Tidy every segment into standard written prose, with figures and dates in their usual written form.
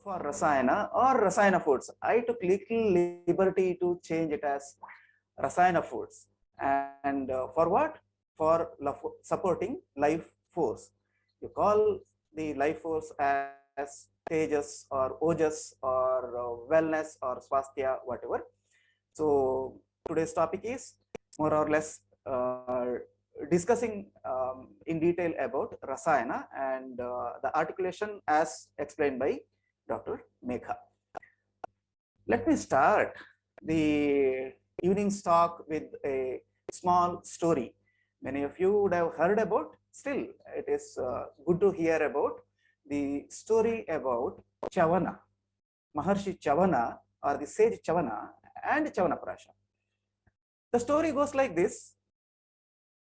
for Rasayana or Rasayana foods. I took little liberty to change it as Rasayana foods. And for what? For supporting life force. You call the life force as Tejas or Ojas or wellness or Swasthya, whatever. So today's topic is more or less discussing in detail about Rasayana and the articulation as explained by Dr. Megha. Let me start the evening talk with a small story. Many of you would have heard about, still it is good to hear about the story about Chavana, Maharshi Chavana or the sage Chavana and Chavanaprasha. The story goes like this.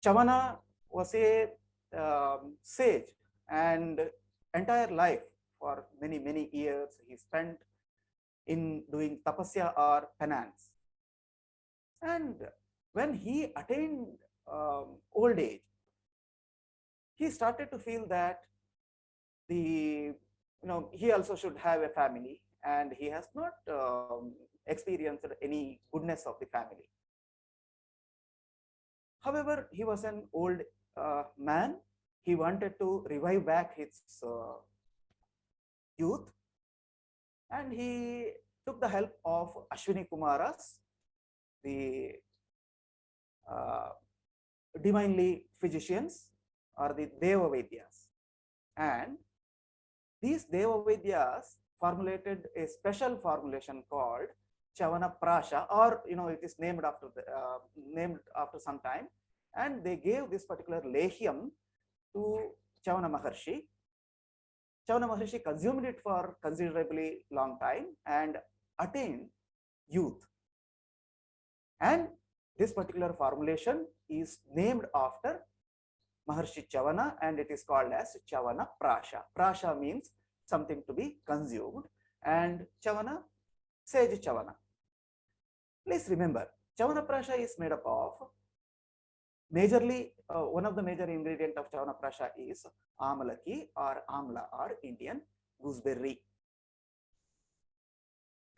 Chavana was a sage, and entire life for many years he spent in doing tapasya or penance. And when he attained old age, he started to feel that he also should have a family, and he has not experienced any goodness of the family. However, he was an old man. He wanted to revive back his youth, and he took the help of Ashwini Kumaras, the divinely physicians or the Deva Vaidyas. And these Deva Vaidyas formulated a special formulation called Chavanaprasha, or it is named after some time, and they gave this particular lehyam to Chavana Maharshi. Chavana Maharshi consumed it for considerably long time and attained youth. And this particular formulation is named after Maharshi Chavana, and it is called as Chavanaprasha. Prasha means something to be consumed, and Chavana, sage Chavana. Please remember, Chavanaprasha is made up of majorly, one of the major ingredient of Chavanaprasha is amalaki or amla or Indian gooseberry.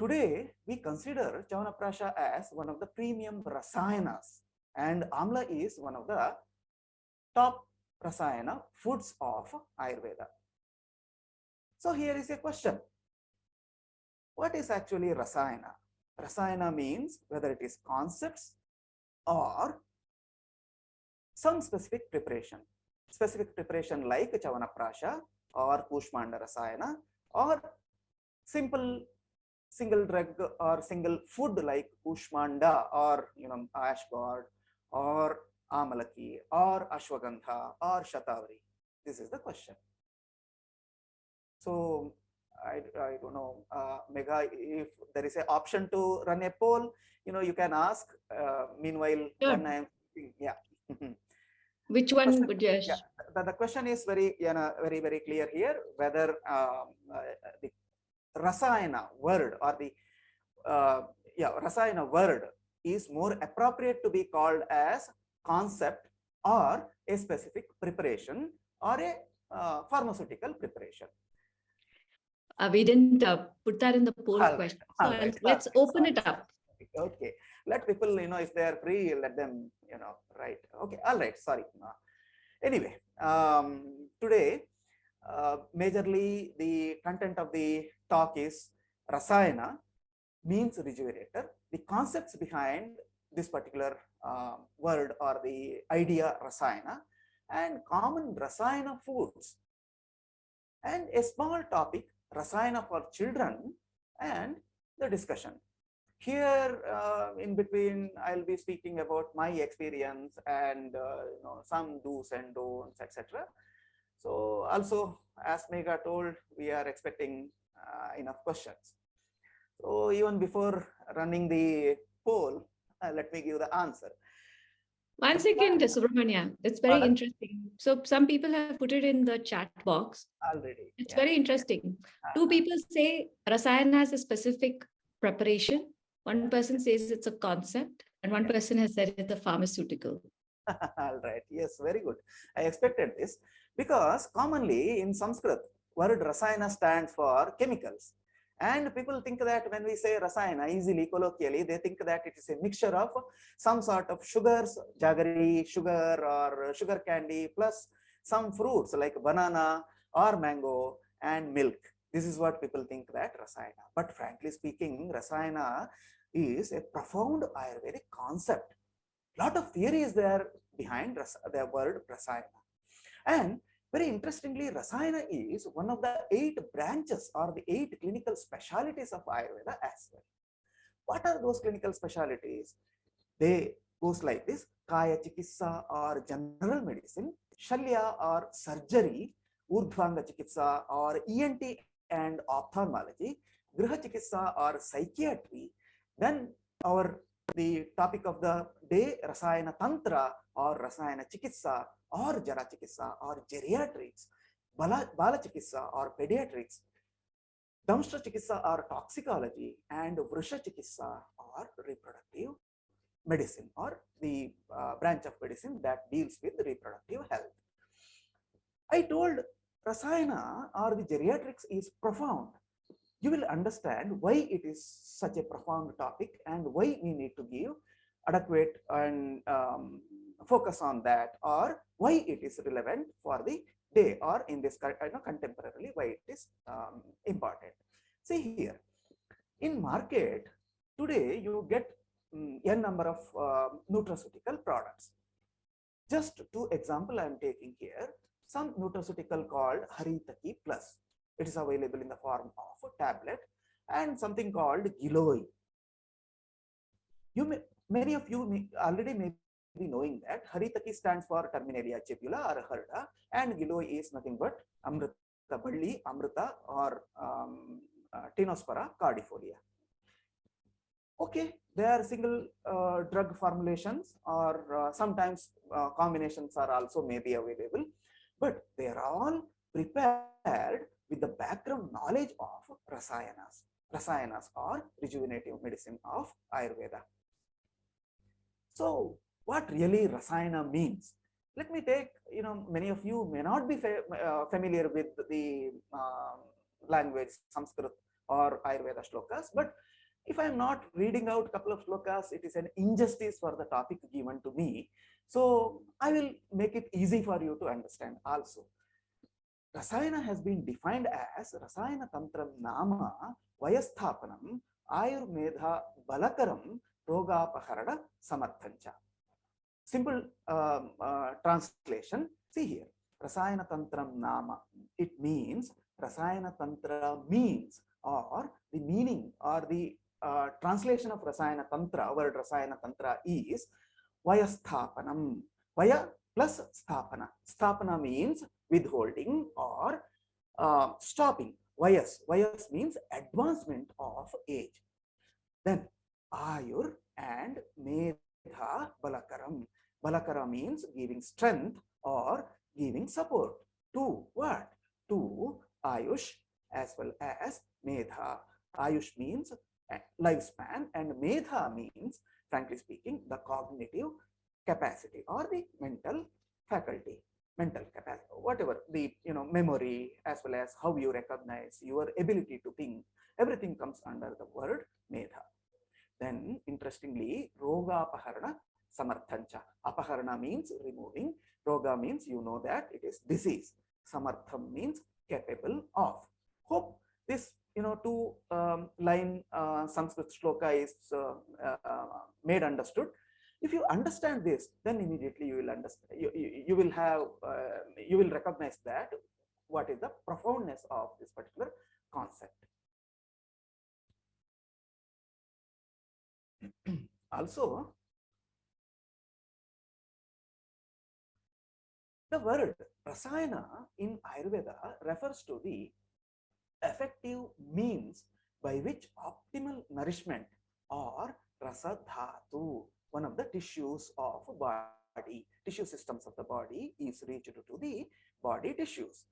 Today, we consider Chavanaprasha as one of the premium rasayanas, and amla is one of the top rasayana foods of Ayurveda. So here is a question. What is actually rasayana? Rasayana means whether it is concepts or some specific preparation like Chavanaprasha or Kushmanda Rasayana, or simple single drug or single food like Kushmanda or ash gourd or amalaki or ashwagandha or shatavari. This is the question. So I don't know, Megha, if there is an option to run a poll, you can ask. Meanwhile, sure. when I am thinking, yeah. Which one would you? Yeah, the question is very clear here, whether the Rasayana word or the Rasayana word is more appropriate to be called as concept or a specific preparation or a pharmaceutical preparation. We didn't put that in the poll question. So let's open it up. Okay, let people, if they are free, let them, write. Okay, all right, sorry. Anyway, today, majorly the content of the talk is Rasayana means rejuvenator. The concepts behind this particular word or the idea Rasayana, and common Rasayana foods, and a small topic Rasayana for children and the discussion. Here in between, I'll be speaking about my experience and some do's and don'ts, etc. So also, as Megha told, we are expecting enough questions. So even before running the poll, let me give the answer. 1 second, Subrahmanya. It's very interesting. So some people have put it in the chat box. Already. It's very interesting. 2 people say Rasayana has a specific preparation. 1 person says it's a concept, and 1 person has said it's a pharmaceutical. All right. Yes, very good. I expected this because commonly in Sanskrit, word Rasayana stands for chemicals. And people think that when we say rasayana, easily, colloquially, they think that it is a mixture of some sort of sugars, jaggery, sugar or sugar candy, plus some fruits like banana or mango and milk. This is what people think that rasayana. But frankly speaking, rasayana is a profound Ayurvedic concept. Lot of theories there behind the word rasayana. And very interestingly, Rasayana is one of the 8 branches or the 8 clinical specialities of Ayurveda as well. What are those clinical specialities? They goes like this: Kaya Chikitsa or general medicine, Shalya or surgery, Urdhvanga Chikitsa or ENT and ophthalmology, Griha Chikitsa or psychiatry. Then the topic of the day, Rasayana Tantra or Rasayana Chikitsa or Jara Chikitsa or geriatrics, Bala Chikitsa or pediatrics, Damstra Chikitsa or toxicology, and Vrusha Chikitsa or reproductive medicine, or the branch of medicine that deals with reproductive health. I told Rasayana or the geriatrics is profound. You will understand why it is such a profound topic and why we need to give adequate and focus on that, or why it is relevant for the day, or in this contemporarily why it is important. See here, in market today you get n number of nutraceutical products. Just 2 examples I am taking here. Some nutraceutical called Haritaki Plus. It is available in the form of a tablet, and something called Giloy. Many of you already may be knowing that Haritaki stands for Terminalia chepula or Harda, and Giloy is nothing but Amrita Balli, Amrita or Tinospora cordifolia. Okay, they are single drug formulations, or sometimes combinations are also maybe available, but they are all prepared with the background knowledge of Rasayanas or rejuvenative medicine of Ayurveda. So what really Rasayana means? Let me take, many of you may not be familiar with the language Sanskrit or Ayurveda shlokas, but if I am not reading out a couple of shlokas, it is an injustice for the topic given to me. So I will make it easy for you to understand also. Rasayana has been defined as Rasayana Tantram Nama Vayasthapanam Ayurveda Balakaram Rogapaharana Samarthancha. Simple translation. See here, Rasayana Tantram Nama. It means Rasayana Tantra means, or the meaning or the translation of Rasayana Tantra, word Rasayana Tantra is Vayasthapanam. Vaya plus Sthapana. Sthapana means withholding or stopping. Vayas means advancement of age. Then Ayur and Medha Balakaram. Balakara means giving strength or giving support to what? To Ayush as well as Medha. Ayush means lifespan, and Medha means, frankly speaking, the cognitive capacity or the mental faculty, mental capacity, whatever the memory, as well as how you recognize, your ability to think, everything comes under the word Medha. Then interestingly, Roga Apaharana Samarthancha. Apaharana means removing, Roga means that it is disease, Samartham means capable of. Hope this 2 line Sanskrit shloka is made understood. If you understand this, then immediately you will understand, you will have you will recognize that what is the profoundness of this particular concept. Also, the word Rasayana in Ayurveda refers to the effective means by which optimal nourishment or rasa dhatu, one of the tissues of body, tissue systems of the body, is reached to the body tissues.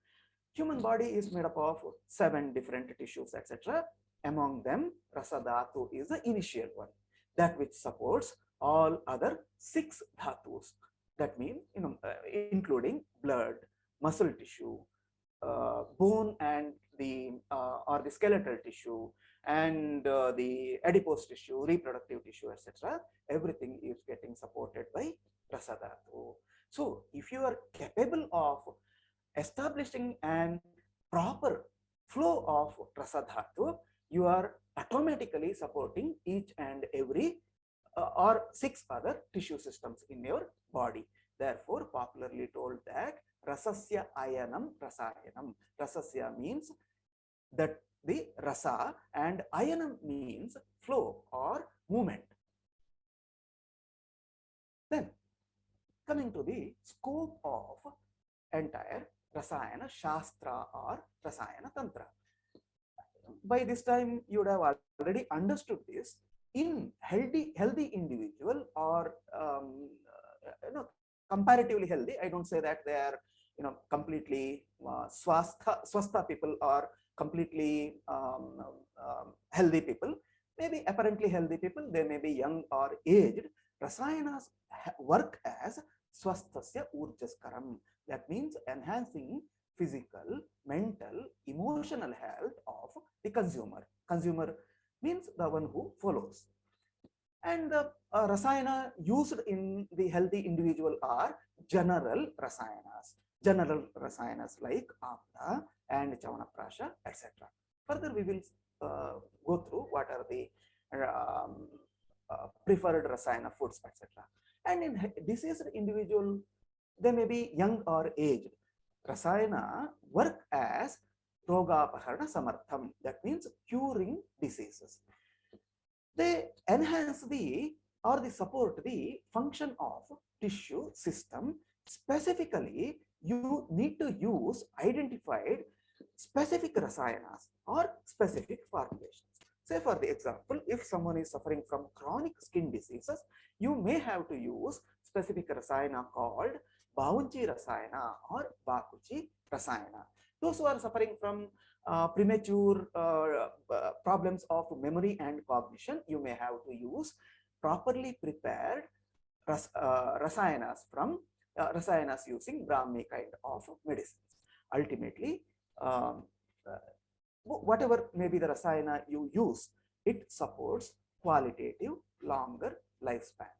Human body is made up of 7 different tissues, etc. Among them, rasa dhatu is the initial one, that which supports all other 6 dhatus. That means, including blood, muscle tissue, bone and or the skeletal tissue and the adipose tissue, reproductive tissue, etc. Everything is getting supported by Rasadhatu. So if you are capable of establishing an proper flow of Rasadhatu, you are automatically supporting each and every or 6 other tissue systems in your body. Therefore, popularly told that Rasasya Ayanam Rasayanam. Rasasya means that the rasa, and ayanam means flow or movement. Then coming to the scope of entire Rasayana Shastra or Rasayana Tantra. By this time, you would have already understood this. In healthy individual or comparatively healthy, I don't say that they are completely swastha people or completely healthy people. Maybe apparently healthy people, they may be young or aged. Rasayanas work as swasthasya urjaskaram. That means enhancing physical, mental, emotional health of the consumer. Consumer means the one who follows. And the rasayana used in the healthy individual are general rasayanas. General rasayanas like amla and chavanaprasha, etc. Further, we will go through what are the preferred rasayana foods, etc. And in diseased individual, they may be young or aged. Rasayana work as rogapaharana samartham. That means curing diseases. They enhance the or they support the function of tissue system. Specifically, you need to use identified specific rasayanas or specific formulations. Say for the example, if someone is suffering from chronic skin diseases, you may have to use specific rasayana called Bhaunchi rasayana or Bakuchi rasayana. Those who are suffering from premature problems of memory and cognition, you may have to use properly prepared rasayanas from rasayanas using Brahmi kind of medicines. Ultimately, whatever may be the rasayana you use, it supports qualitative longer lifespan.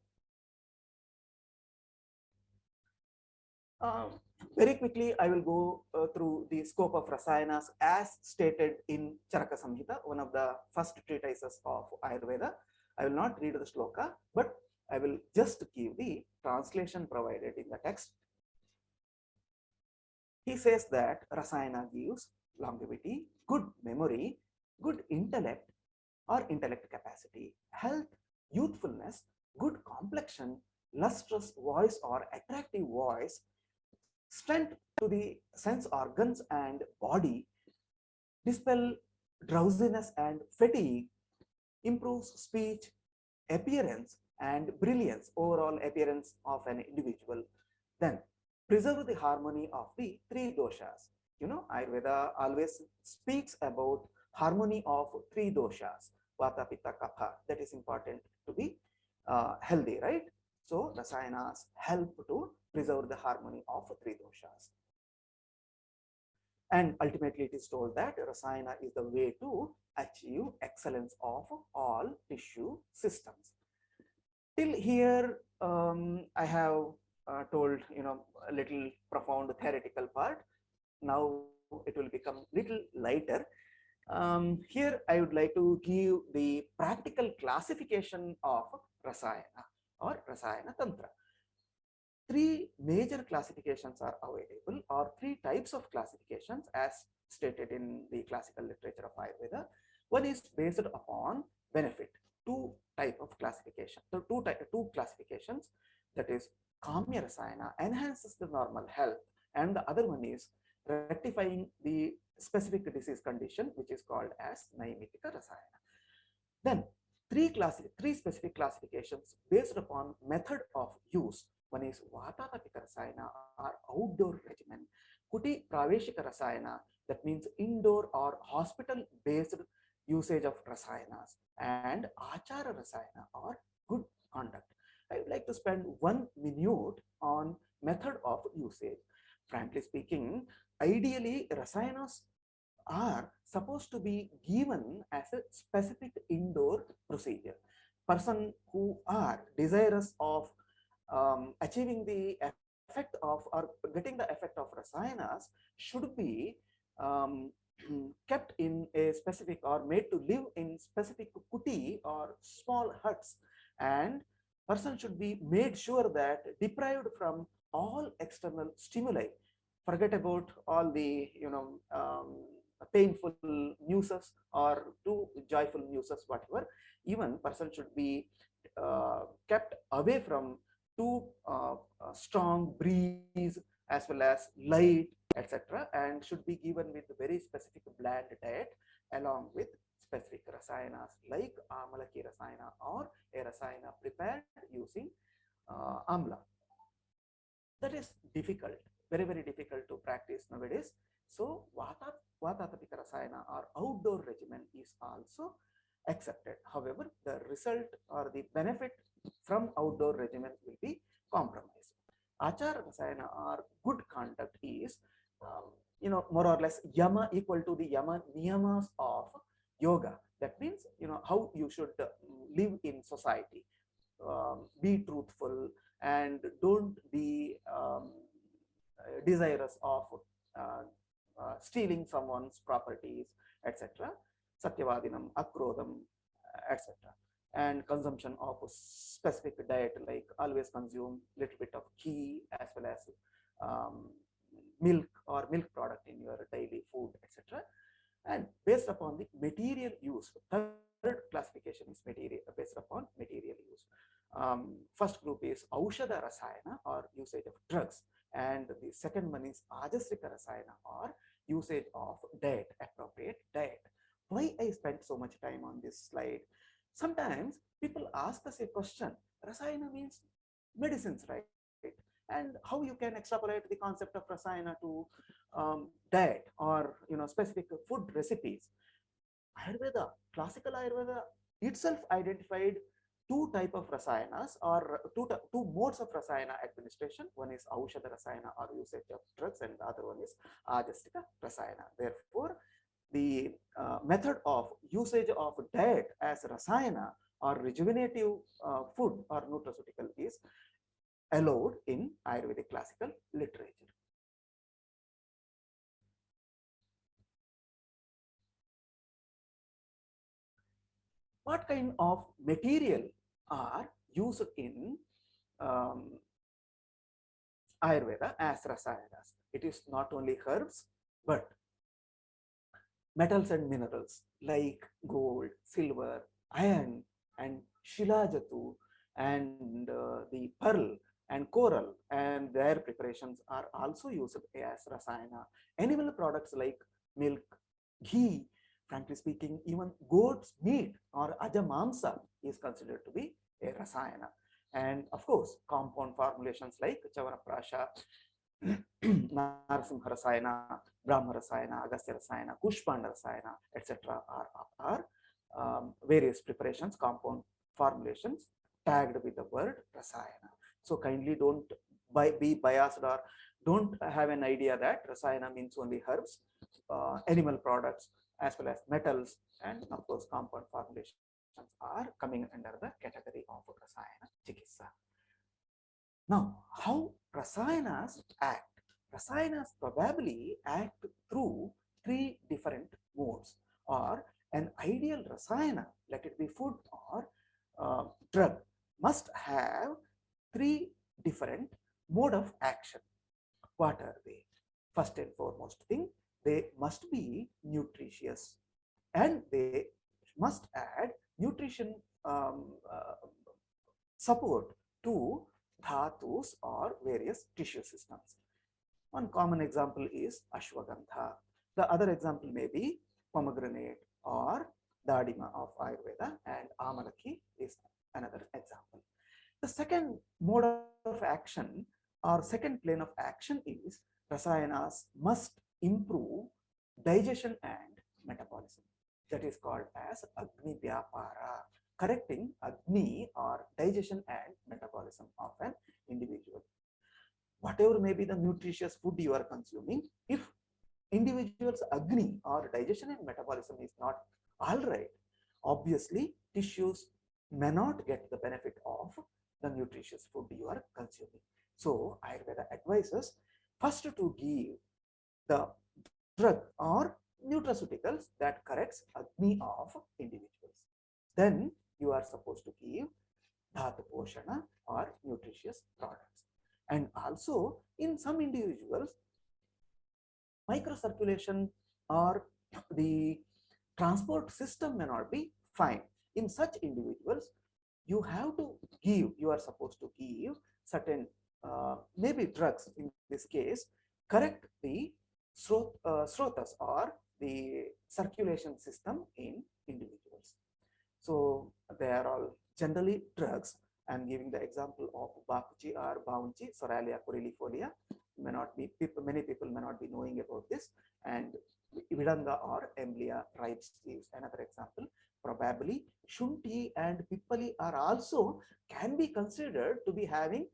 Very quickly, I will go through the scope of rasayanas as stated in Charaka Samhita, one of the first treatises of Ayurveda. I will not read the shloka, but I will just give the translation provided in the text. He says that rasayana gives longevity, good memory, good intellect or intellect capacity, health, youthfulness, good complexion, lustrous voice or attractive voice, strength to the sense organs and body, dispel drowsiness and fatigue, improves speech, appearance and brilliance, overall appearance of an individual. Then preserve the harmony of the 3 doshas. Ayurveda always speaks about harmony of 3 doshas, vata, pitta, kapha. That is important to be healthy, right? So rasayanas help to preserve the harmony of 3 doshas. And ultimately, it is told that rasayana is the way to achieve excellence of all tissue systems. Till here, I have told a little profound theoretical part. Now it will become little lighter. Here I would like to give the practical classification of rasayana or rasayana tantra. 3 major classifications are available, or 3 types of classifications as stated in the classical literature of Ayurveda. One is based upon benefit. 2 type of classification. So two classifications, that is Kamya Rasayana enhances the normal health, and the other one is rectifying the specific disease condition, which is called as Naimitika Rasayana. Then three specific classifications based upon method of use. One is Vatatapika Rasayana or outdoor regimen, Kuti Praveshika Rasayana, that means indoor or hospital based usage of rasayanas, and Achara Rasayana or good conduct. I would like to spend 1 minute on method of usage. Frankly speaking, ideally rasayanas are supposed to be given as a specific indoor procedure. Person who are desirous of achieving the effect of or getting the effect of rasayanas should be um, kept in a specific or made to live in specific kuti or small huts, and person should be made sure that deprived from all external stimuli, forget about all the painful newses or too joyful newses, whatever. Even person should be kept away from too strong breeze as well as light, etc., and should be given with very specific bland diet along with specific rasayanas like amalaki rasayana or a rasayana prepared using amla. That is difficult, very, very difficult to practice nowadays. So Vatatapika Rasayana or outdoor regimen is also accepted. However, the result or the benefit from outdoor regimen will be compromised. Achara Rasayana or good conduct is, more or less yama equal to the yama niyamas of yoga. That means, how you should live in society. Be truthful and don't be desirous of stealing someone's properties, etc. Satyavadinam, akrodham, etc. And consumption of a specific diet, like always consume little bit of ghee as well as milk or milk product in your daily food, etc. And based upon the material use, third classification is based upon material use. First group is Aushadha Rasayana or usage of drugs, and the second one is Ajasrika Rasayana or usage of diet, appropriate diet. Why I spent so much time on this slide? Sometimes people ask us a question, Rasayana means medicines, right? And how you can extrapolate the concept of Rasayana to diet or specific food recipes. Ayurveda, classical Ayurveda itself identified two type of rasayanas or two modes of rasayana administration. One is Aushadha Rasayana or usage of drugs, and the other one is Ajastika Rasayana. Therefore, the method of usage of diet as rasayana or rejuvenative food or nutraceutical is allowed in Ayurvedic classical literature. What kind of material are used in Ayurveda as rasayanas? It is not only herbs, but metals and minerals like gold, silver, iron, and shilajatu, and the pearl and coral, and their preparations are also used as rasayana. Animal products like milk, ghee, frankly speaking, even goat's meat or ajamamsa is considered to be a rasayana. And of course, compound formulations like Chavanaprasha, Narasimha Rasayana, Brahma Rasayana, Agastya Rasayana, Kushpanda Rasayana, etc. are various preparations, compound formulations tagged with the word Rasayana. So kindly don't be biased or don't have an idea that Rasayana means only herbs, animal products, as well as metals, and of course compound formulations are coming under the category of Rasayana Chikitsa. Now, how rasayanas act? Rasayanas probably act through three different modes, or an ideal rasayana, let it be food or drug, must have three different mode of action. What are they? First and foremost thing, they must be nutritious, and they must add nutrition support to dhatus or various tissue systems. One common example is ashwagandha. The other example may be pomegranate or dadima of Ayurveda, and amalaki is another example. The second mode of action or second plane of action is rasayanas must improve digestion and metabolism. That is called as Agni Vyapara, correcting Agni or digestion and metabolism of an individual. Whatever may be the nutritious food you are consuming, if individual's agni or digestion and metabolism is not all right, obviously tissues may not get the benefit of the nutritious food you are consuming. So Ayurveda advises first to give the drug or nutraceuticals that corrects agni of individuals. Then you are supposed to give dhatu poshana or nutritious products. And also in some individuals, microcirculation or the transport system may not be fine. In such individuals, you have to give, you are supposed to give certain maybe drugs in this case, correct the srotas or the circulation system in individuals. So they are all generally drugs. I'm giving the example of Bakuchi or Baunchi, Soralia coralifolia. May not be many people may not be knowing about this. And Vidanga or Emblia ripe leaves, another example. Probably Shunti and Pippali are also can be considered to be having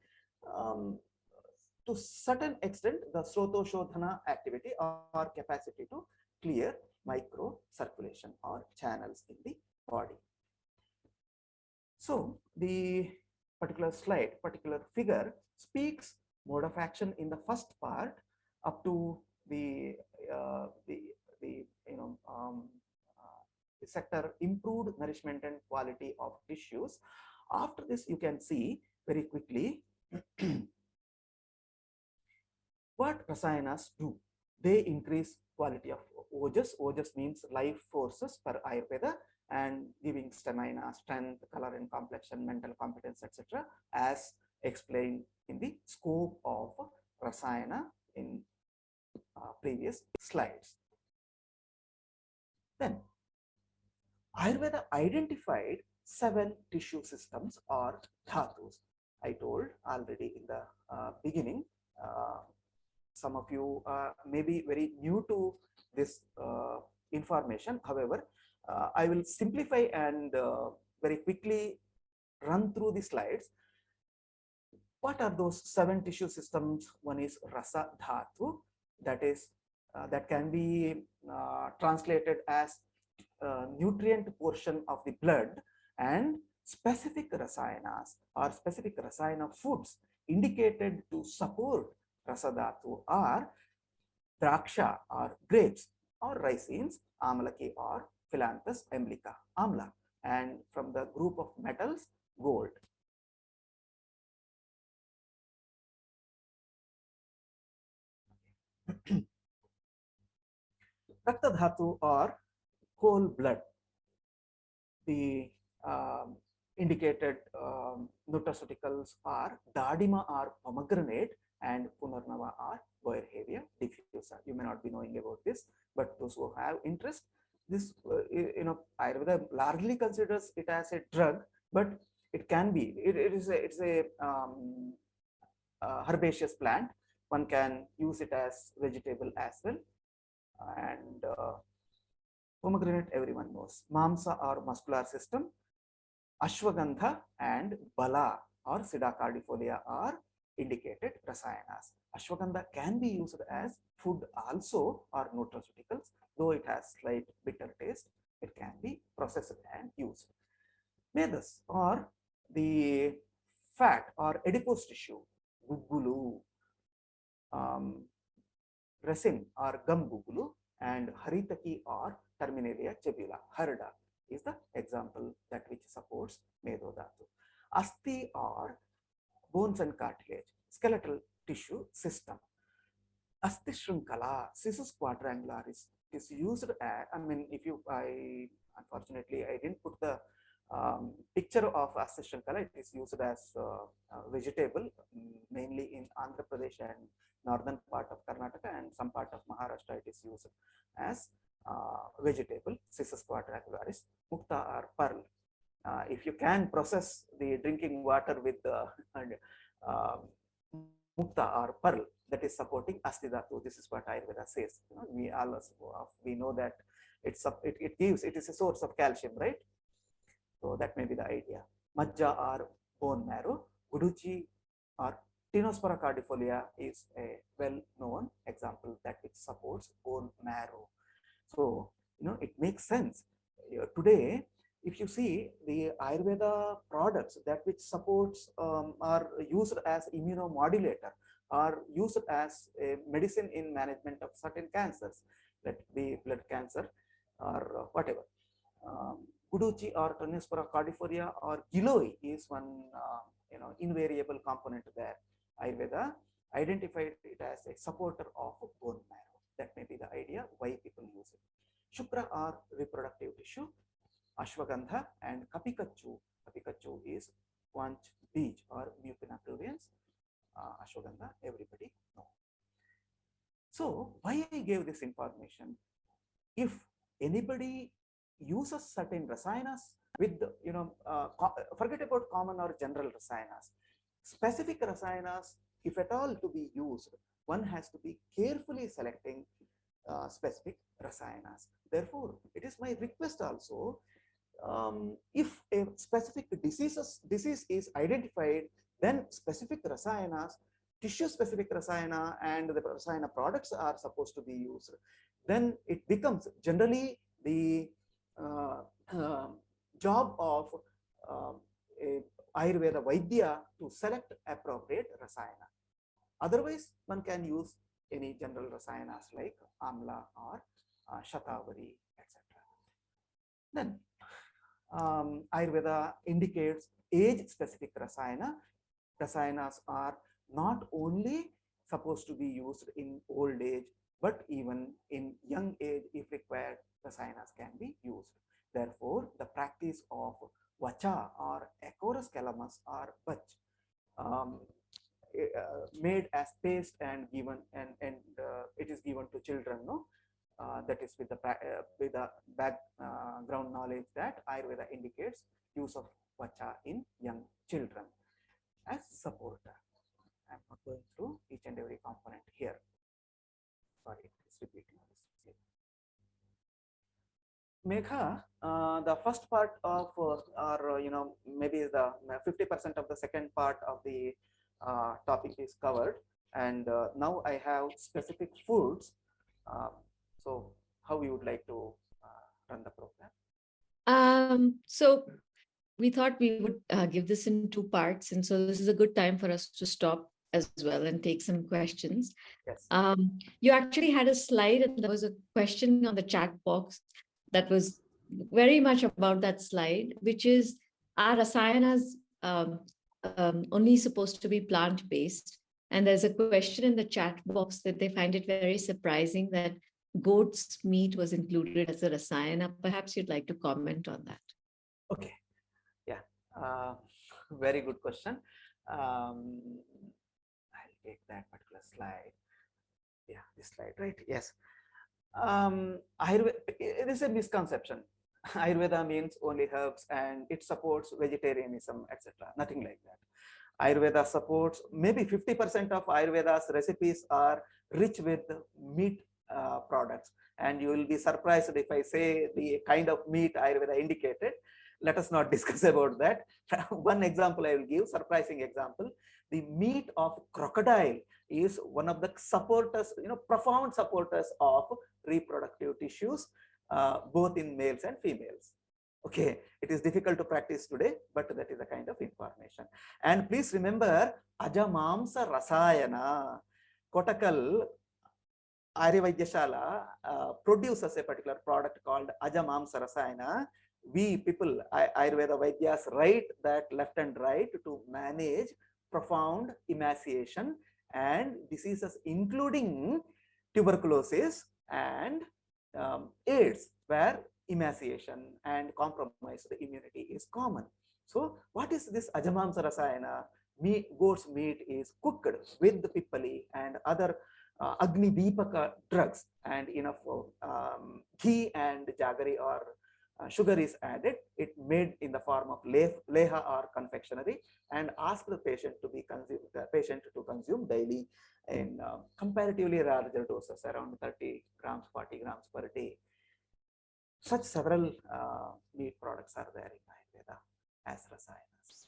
to certain extent the Srotoshodhana activity or capacity to clear micro circulation or channels in the body. So the particular slide, particular figure speaks mode of action in the first part up to the the sector improved nourishment and quality of tissues. After this, you can see very quickly what Rasayanas do. They increase quality of ojas. Ojas means life forces per Ayurveda, and giving stamina, strength, color and complexion, mental competence, etc., as explained in the scope of Rasayana in previous slides. Then Ayurveda identified 7 tissue systems or dhatus. I told already in the beginning. Some of you may be very new to this information. However, I will simplify and very quickly run through the slides. What are those 7 tissue systems? One is rasa dhatu, that is that can be translated as nutrient portion of the blood, and specific rasayanas or specific rasayana foods indicated to support rasa dhatu are draksha or grapes, or ricins, amalaki or philanthus emblica, amla, and from the group of metals, gold. Rakta dhatu or whole blood. The indicated nutraceuticals are dadima or pomegranate and punarnava or Boerhaavia diffusa. You may not be knowing about this, but those who have interest, this Ayurveda largely considers it as a drug, but it can be. It's a herbaceous plant. One can use it as vegetable as well, and pomegranate everyone knows. Mamsa or muscular system, ashwagandha and bala or Psittacardifolia are indicated rasayanas. Ashwagandha can be used as food also or nutraceuticals, though it has slight bitter taste. It can be processed and used. Medas or the fat or adipose tissue, guggulu, resin or gum guggulu, and haritaki or Terminalia chebula, harda, is the example that which supports Medodhatu. Asti or bones and cartilage, skeletal tissue system. Asti shrinkala, Sisus quadrangularis is used as, unfortunately, I didn't put the picture of Asti shrinkala. It is used as vegetable, mainly in Andhra Pradesh and northern part of Karnataka and some part of Maharashtra. It is used as vegetable, Sisus quadrangularis. Mukta or pearl. If you can process the drinking water with mukta or pearl, that is supporting asti dhatu. This is what Ayurveda says. We know that it is a source of calcium, right? So that may be the idea. Majja or bone marrow, guduchi or Tinospora cardifolia is a well-known example that which supports bone marrow. So, it makes sense. Today, if you see the Ayurveda products that which supports are used as immunomodulator, are used as a medicine in management of certain cancers, let it be blood cancer or whatever. Guduchi or Tinospora cardifolia or Giloi is one invariable component there. Ayurveda identified it as a supporter of bone marrow. That may be the idea why people use it. Shukra or reproductive tissue, Ashwagandha and Kapikachu. Kapikachu is Wanch Beej or Mucuna pruriens. Ashwagandha, everybody know. So why I gave this information? If anybody uses certain rasayanas with, forget about common or general rasayanas, specific rasayanas, if at all to be used, one has to be carefully selecting specific rasayanas. Therefore, it is my request also, if a specific disease is identified, then specific rasayanas, tissue specific rasayana and the rasayana products are supposed to be used. Then it becomes generally the job of a Ayurveda Vaidya to select appropriate rasayana. Otherwise, one can use any general rasayanas like amla or shatavari, etc. Then Ayurveda indicates age-specific rasayana. Rasayanas are not only supposed to be used in old age, but even in young age, if required, rasayanas can be used. Therefore, the practice of vacha or acorus calamus or bach made as paste and given and it is given to children, no? That is with the background knowledge that Ayurveda indicates use of vacha in young children as supporter. I'm not going through each and every component here. Sorry, it's repeating this. Megha, the first part of, or maybe the 50% of the second part of the topic is covered, and now I have specific foods. So, how you would like to run the program? So we thought we would give this in two parts, and so this is a good time for us to stop as well and take some questions. Yes. You actually had a slide, and there was a question on the chat box that was very much about that slide, which is, are rasayanas only supposed to be plant-based? And there's a question in the chat box that they find it very surprising that goat's meat was included as a rasayana. Perhaps you'd like to comment on that. Okay. Yeah. Very good question. I'll take that particular slide. Yeah, this slide, right? Yes. Ayurveda, it is a misconception. Ayurveda means only herbs and it supports vegetarianism, etc. Nothing like that. Ayurveda supports, maybe 50% of Ayurveda's recipes are rich with meat products. And you will be surprised if I say the kind of meat Ayurveda indicated. Let us not discuss about that. One example I will give, surprising example. The meat of crocodile is one of the supporters, profound supporters of reproductive tissues, both in males and females. Okay, it is difficult to practice today, but that is a kind of information. And please remember, Ajamamsa Rasayana, Kotakal Aryavaidyashala produces a particular product called Ajamamsa Rasayana. We people, Ayurveda Vaidyas, write that left and right to manage profound emaciation and diseases including tuberculosis and AIDS, where emaciation and compromised immunity is common. So what is this Ajamamsa Rasayana? Goat's meat is cooked with the pippali and other Agni Deepaka drugs, and enough ghee and jaggery or sugar is added. It made in the form of leha or confectionery, and ask the patient to consume daily in comparatively larger doses, around 30 grams, 40 grams per day. Such several meat products are there in Ayurveda as rasayanas.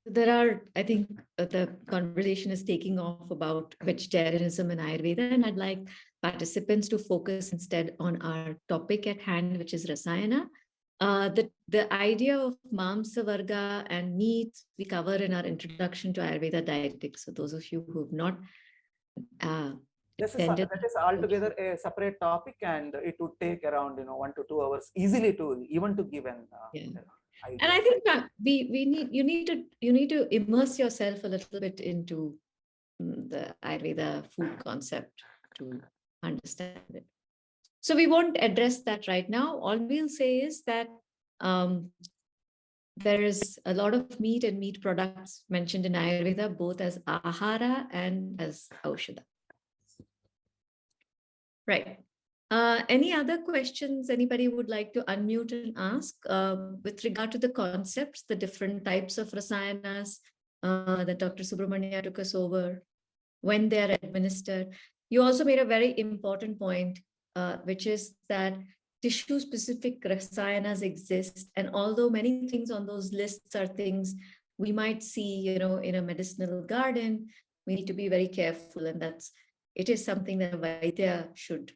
There are, I think the conversation is taking off about vegetarianism and Ayurveda, and I'd like participants to focus instead on our topic at hand, which is Rasayana. The idea of Mamsa Varga and meats we cover in our introduction to Ayurveda Dietetics. So those of you who have not uh, attended That is altogether a separate topic, and it would take around 1 to 2 hours easily to even to give an yeah. idea. And I think we need you need to immerse yourself a little bit into the Ayurveda food concept to understand it. So we won't address that right now. All we'll say is that um, there is a lot of meat and meat products mentioned in Ayurveda, both as ahara and as aushadha. Right. Any other questions anybody would like to unmute and ask with regard to the concepts, the different types of rasayanas that Dr. Subrahmanya took us over, when they are administered? You also made a very important point, which is that tissue-specific rasayanas exist, and although many things on those lists are things we might see, in a medicinal garden, we need to be very careful, and it is something that a Vaidya should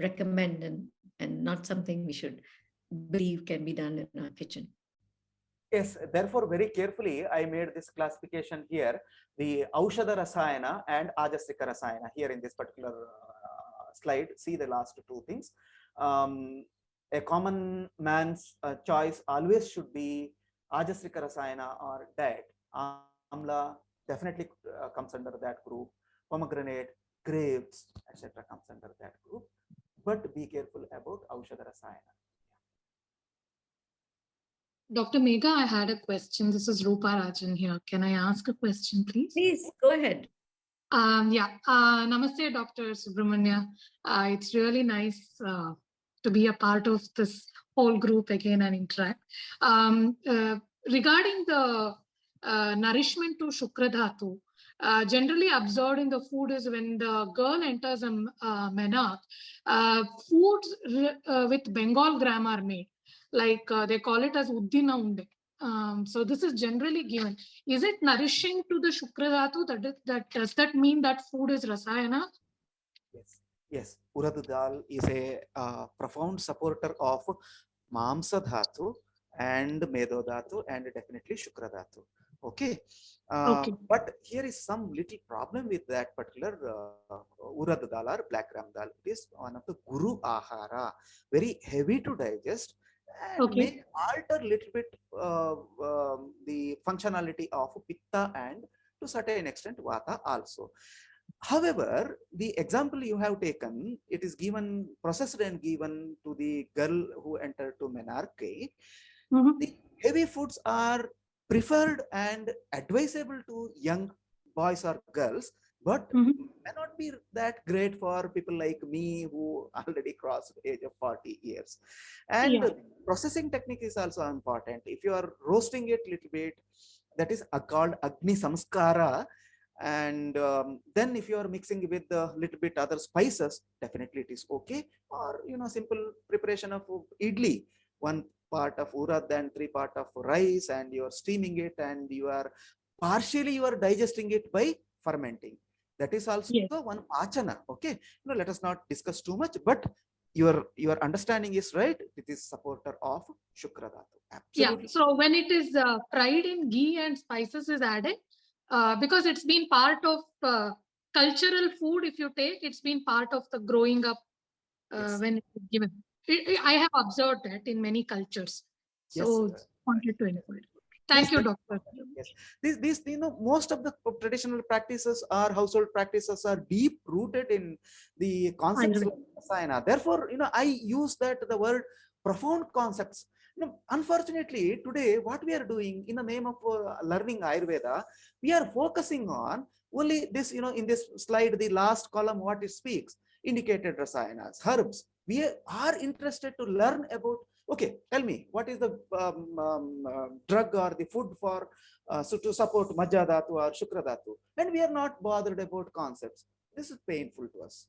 recommend and not something we should believe can be done in our kitchen. Yes, therefore, very carefully, I made this classification here, the Aushadha Rasayana and Ajasika Rasayana here in this particular slide. See the last two things. A common man's choice always should be Ajasika Rasayana or diet. Amla definitely comes under that group. Pomegranate, grapes, etc. comes under that group. But be careful about Aushadha Rasayana. Dr. Megha, I had a question. This is Rupa Rajan here. Can I ask a question, please? Please, go ahead. Namaste, Dr. Subrahmanya. It's really nice to be a part of this whole group again and interact. Regarding the nourishment to Shukradhatu, generally observed in the food is when the girl enters a menarche, foods with Bengal gram are made. Like they call it as Uddina Unde. So this is generally given. Is it nourishing to the Shukradhatu? Does that mean that food is Rasayana? Yes. Urad dal is a profound supporter of Mamsa Dhatu and Medo Dhatu and definitely Shukra Dhatu. Okay. But here is some little problem with that particular Urad dal or black gram dal. It is one of the Guru Ahara, very heavy to digest and may alter little bit the functionality of Pitta and to certain extent Vata also. However, the example you have taken, it is given, processed and given to the girl who entered to menarche. The heavy foods are preferred and advisable to young boys or girls, but may not be that great for people like me who already crossed the age of 40 years. And processing technique is also important. If you are roasting it a little bit, that is called Agni Samskara. And then if you are mixing with a little bit other spices, definitely it is okay. Or simple preparation of idli, 1 part of urad and 3 part of rice, and you are steaming it and you are partially digesting it by fermenting. That is also one pachana. Okay, let us not discuss too much, but your understanding is right. It is supporter of Shukradhatu. Absolutely. So when it is fried in ghee and spices is added, because it's been part of cultural food, if you take, it's been part of the growing up when it is given. I have observed that in many cultures. So wanted to inquire. Thank you, doctor. Yes. These most of the traditional practices or household practices are deep rooted in the concepts of Rasayana. Therefore, I use the word profound concepts. Unfortunately, today, what we are doing in the name of learning Ayurveda, we are focusing on only this, in this slide, the last column, what it speaks, indicated rasayanas, herbs. We are interested to learn about, okay, tell me, what is the drug or the food for so to support Majja Dhatu or Shukra Dhatu? And we are not bothered about concepts. This is painful to us.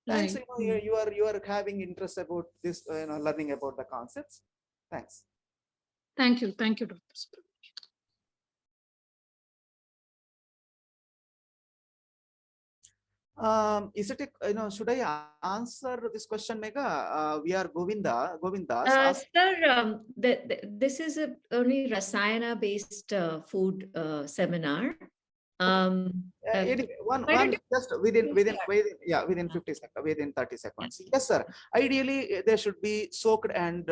Thanks, you are having interest about this, learning about the concepts. Thanks. Thank you, Dr. Is it should I answer this question, Mega? We are Govindas asked. Sir, this is a only Rasayana based food seminar. Anyway, Why don't you just please start? within 50 seconds, within 30 seconds. Yes, sir. Ideally, they should be soaked and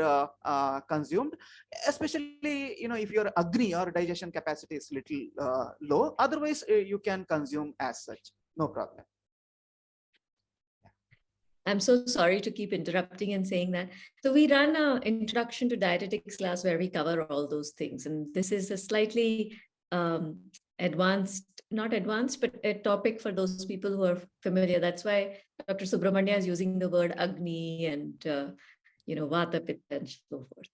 consumed, especially if your agni or digestion capacity is little low. Otherwise, you can consume as such. No problem. I'm so sorry to keep interrupting and saying that. So we run an introduction to dietetics class where we cover all those things. And this is a slightly advanced, not advanced, but a topic for those people who are familiar. That's why Dr. Subrahmanya is using the word Agni and, Vata, Pitta, and so forth.